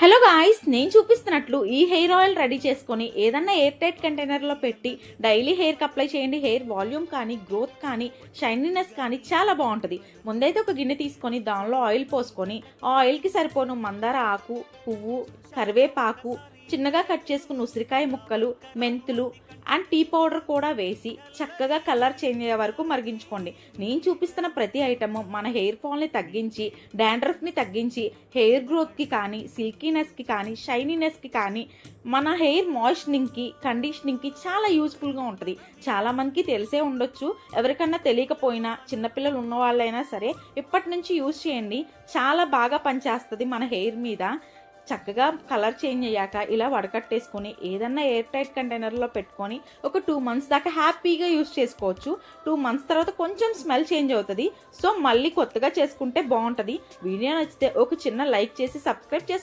Hello guys, నేను చూపిస్తున్నట్లు ఈ hair oil ready చేసుకొని ఏదన్నా ఎయిర్ టైట్ కంటైనర్లో పెట్టి డైలీ హెయిర్కి అప్లై చేయండి. హెయిర్ వాల్యూమ్ కానీ, గ్రోత్ కానీ, షైనీనెస్ కానీ చాలా బాగుంటుంది. ముందైతే ఒక గిన్నె తీసుకొని దానిలో ఆయిల్ పోసుకొని ఆ ఆయిల్కి సరిపోను మందార ఆకు, పువ్వు, కరివేపాకు, చిన్నగా కట్ చేసుకున్న ఉసిరికాయ ముక్కలు, మెంతులు అండ్ టీ పౌడర్ కూడా వేసి చక్కగా కలర్ చేంజ్ అయ్యే వరకు మరిగించుకోండి. నేను చూపిస్తున్న ప్రతి ఐటమ్ మన హెయిర్ ఫాల్ని తగ్గించి, డాండ్రఫ్ని తగ్గించి, హెయిర్ గ్రోత్కి కానీ, సిల్కీనెస్కి కానీ, షైనీనెస్కి కానీ, మన హెయిర్ మాయిశ్చరింగ్కి, కండిషనింగ్కి చాలా యూజ్ఫుల్గా ఉంటుంది. చాలామందికి తెలిసే ఉండొచ్చు, ఎవరికన్నా తెలియకపోయినా చిన్నపిల్లలు ఉన్న వాళ్ళైనా సరే ఇప్పటి నుంచి యూజ్ చేయండి. చాలా బాగా పనిచేస్తుంది మన హెయిర్ మీద. చక్కగా కలర్ చేంజ్ అయ్యాక ఇలా వడకట్టేసుకొని ఏదన్నా ఎయిర్ టైట్ కంటైనర్లో పెట్టుకొని ఒక 2 months దాకా హ్యాపీగా యూస్ చేసుకోవచ్చు. 2 months తర్వాత కొంచెం స్మెల్ చేంజ్ అవుతుంది. సో మళ్ళీ కొత్తగా చేసుకుంటే బాగుంటుంది. వీడియో నచ్చితే ఒక చిన్న లైక్ చేసి సబ్స్క్రైబ్ చేసుకోండి.